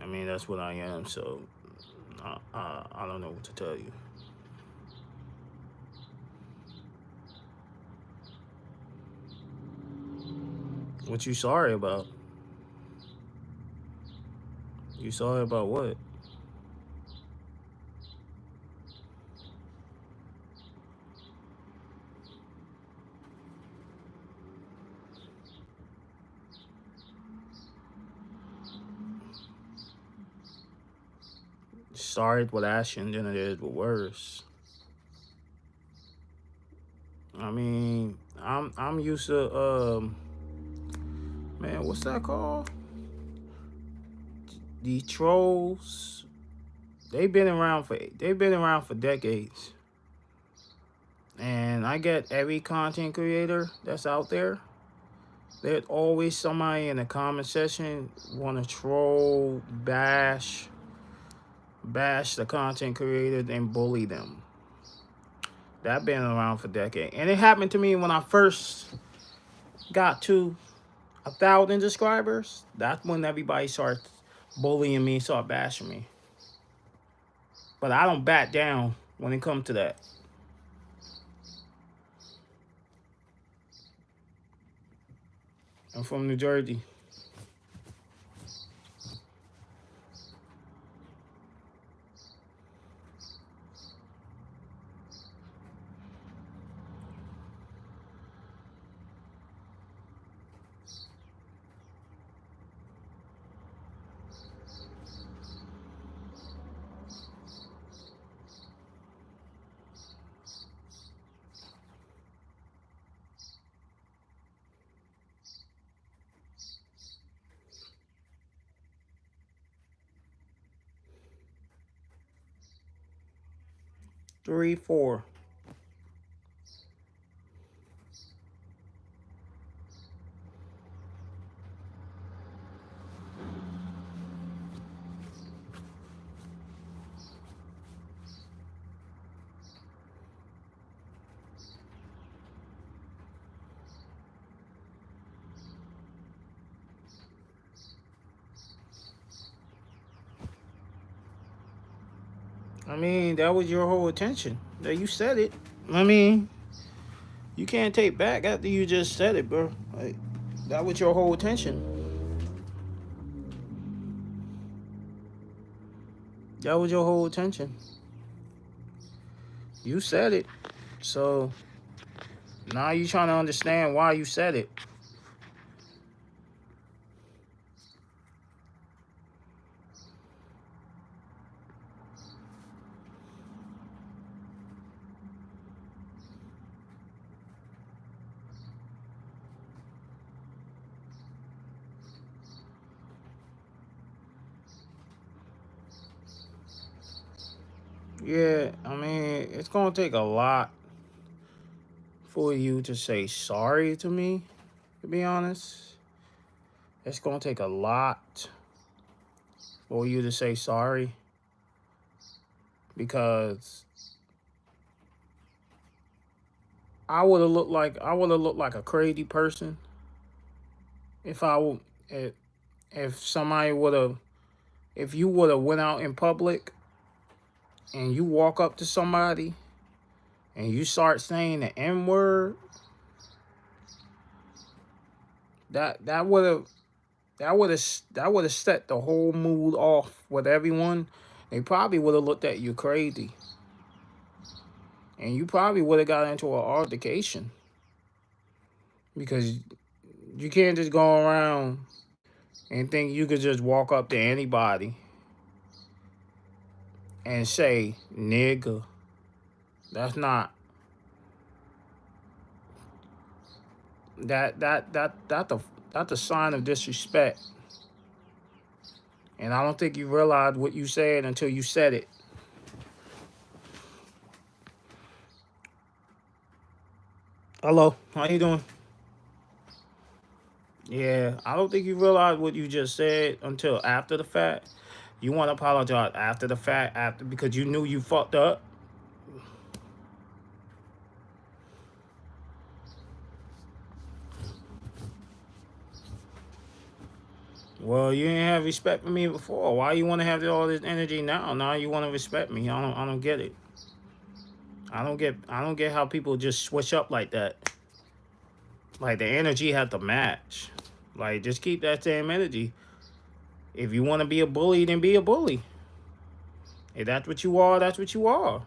I mean, that's what I am, so I don't know what to tell you. What you sorry about? You sorry about what? Sorry with action than it is with words. I mean, I'm used to man, what's that called? The trolls. They've been around for decades. And I get every content creator that's out there. There's always somebody in the comment section want to troll, bash the content creator, and bully them. That been around for decades, and it happened to me when I first got to 1,000 subscribers. That's when everybody started bullying me, started bashing me. But I don't back down when it comes to that. I'm from New Jersey. 3, 4. I mean, that was your whole intention. That you said it. I mean, you can't take back after you just said it, bro. Like, that was your whole intention. That was your whole intention. You said it. So now you trying to understand why you said it. Yeah, I mean, it's gonna take a lot for you to say sorry to me, to be honest. It's gonna take a lot for you to say sorry because I would have looked like a crazy person if I would if somebody would have if you would have went out in public and you walk up to somebody and you start saying the N word, that would have that would have set the whole mood off with everyone. They probably would have looked at you crazy, and you probably would have got into an altercation because you can't just go around and think you could just walk up to anybody and say nigga. That's not that's a sign of disrespect. And I don't think you realized what you said until you said it. Hello, how you doing? Yeah, I don't think you realized what you just said until after the fact. You want to apologize after the fact, after because you knew you fucked up. Well, you didn't have respect for me before. Why you want to have all this energy now? Now you want to respect me. I don't get it. I don't get how people just switch up like that. Like the energy has to match. Like just keep that same energy. If you want to be a bully, then be a bully. If that's what you are, that's what you are.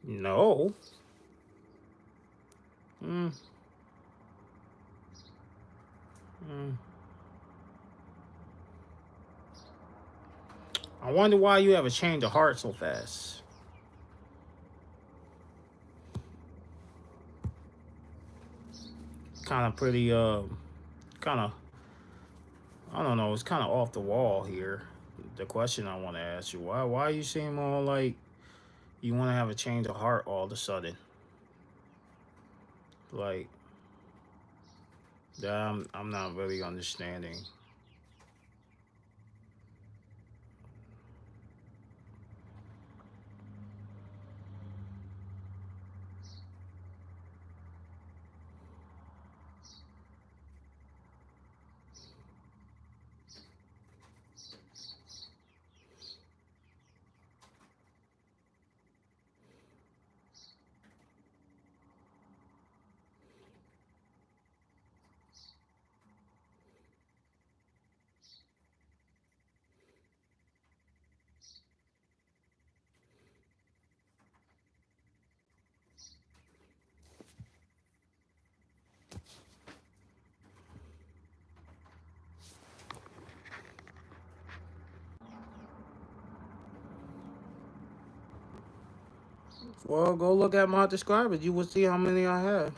No. Mm, mm. I wonder why you have a change of heart so fast. Kind of pretty, kind of, I don't know, it's kind of off the wall here. The question I want to ask you, why you seem all like you want to have a change of heart all of a sudden? Like, that I'm not really understanding. Well, go look at my subscribers. You will see how many I have.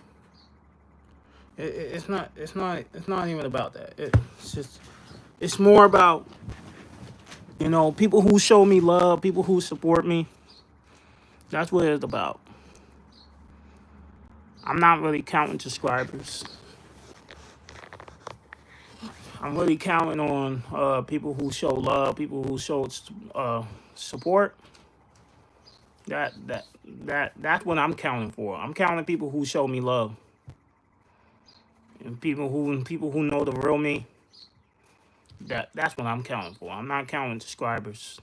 It's not even about that. It's just it's more about You know, people who show me love, people who support me, that's what it's about. I'm not really counting subscribers. I'm really counting on people who show love, people who show support. That's what I'm counting for. I'm counting people who show me love, and people who know the real me. That's what I'm counting for. I'm not counting subscribers.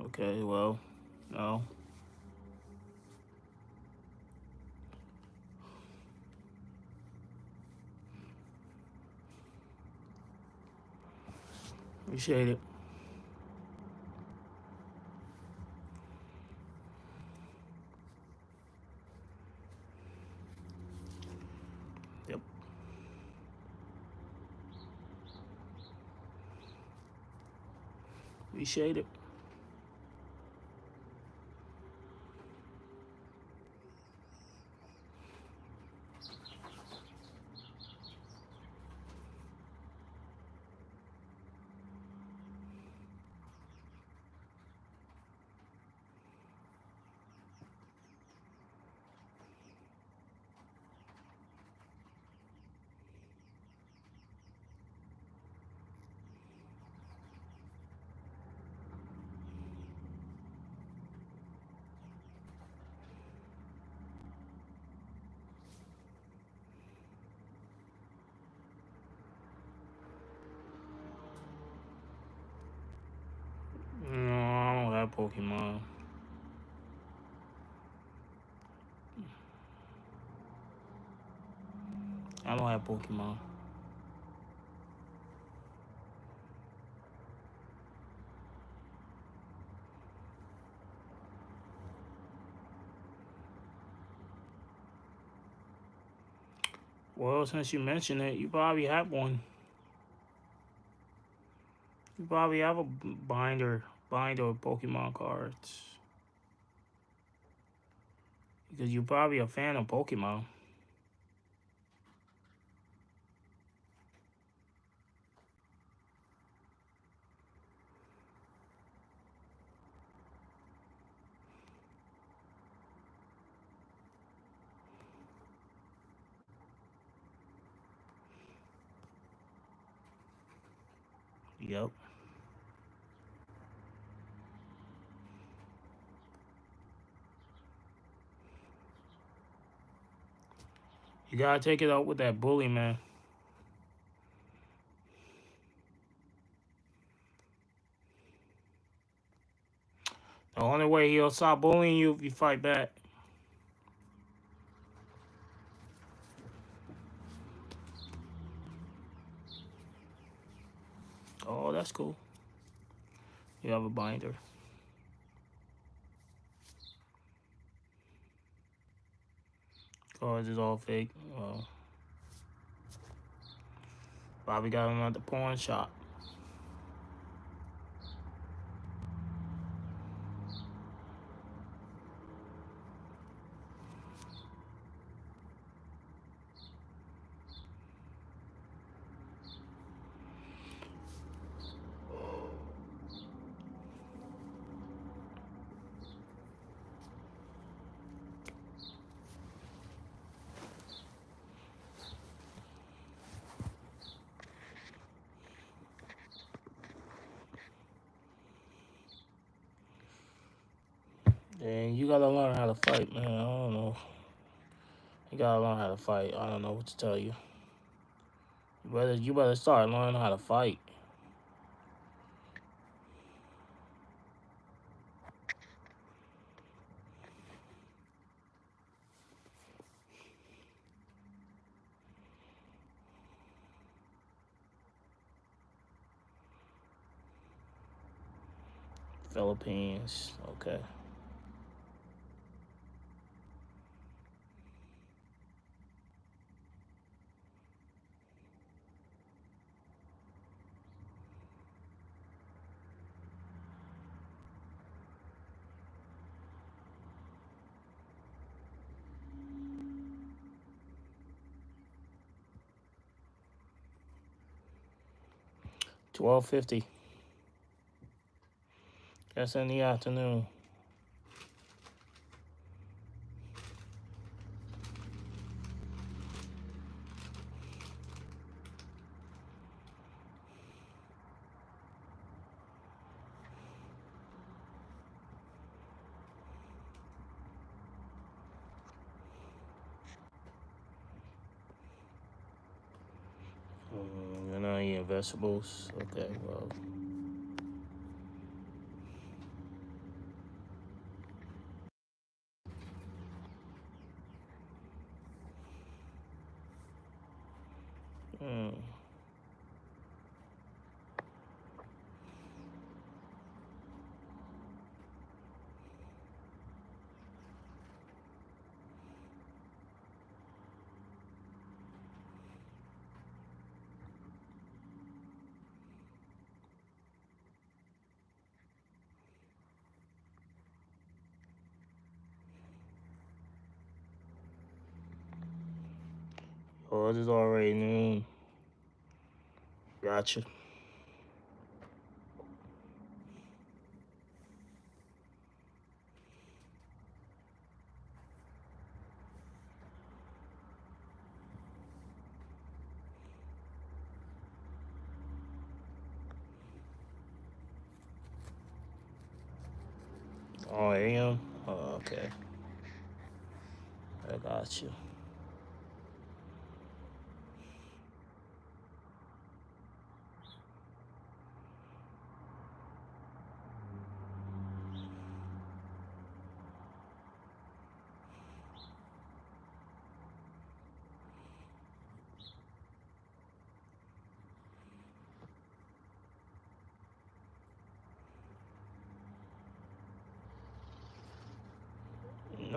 Okay, well, no, appreciate it. Yep, appreciate it. Pokemon. I don't have Pokemon. Well, since you mentioned it, you probably have one. You probably have a binder of Pokemon cards. Because you're probably a fan of Pokemon. Yep. You gotta take it out with that bully, man. The only way he'll stop bullying you if you fight back. Oh, that's cool. You have a binder. Cards is all fake. Well, Bobby got him at the pawn shop. And you gotta learn how to fight, man. I don't know. You gotta learn how to fight. I don't know what to tell you. You better start learning how to fight. Philippines. Okay. $12.50. That's in the afternoon. You're not eating vegetables. Okay, well. Hmm. Oh, it is already noon. Gotcha. Oh, AM? Oh, okay. I got you.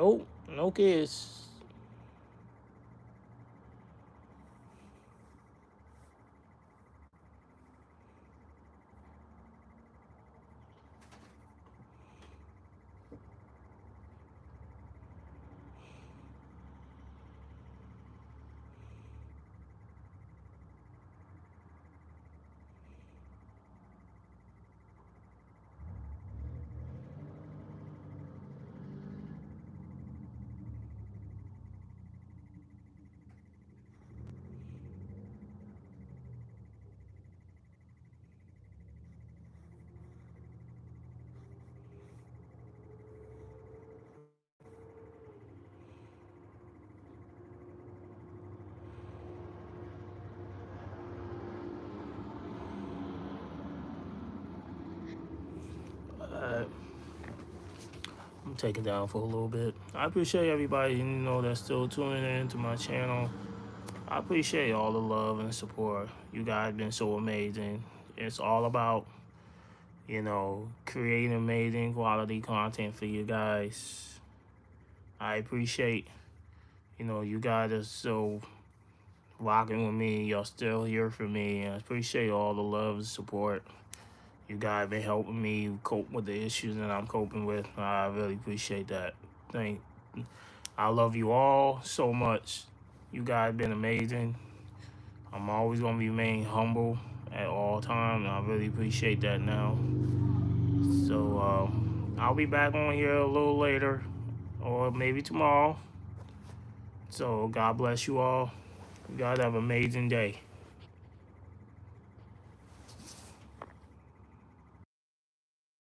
Nope, no kids. Uh, I'm taking down for a little bit. I appreciate everybody, that's still tuning in to my channel. I appreciate all the love and support. You guys been so amazing. It's all about, creating amazing quality content for you guys. I appreciate, you guys are so rocking with me. Y'all still here for me. And I appreciate all the love and support. You guys been helping me cope with the issues that I'm coping with. I really appreciate that. I love you all so much. You guys been amazing. I'm always gonna remain humble at all times. And I really appreciate that now. So I'll be back on here a little later, or maybe tomorrow. So God bless you all. You guys have an amazing day.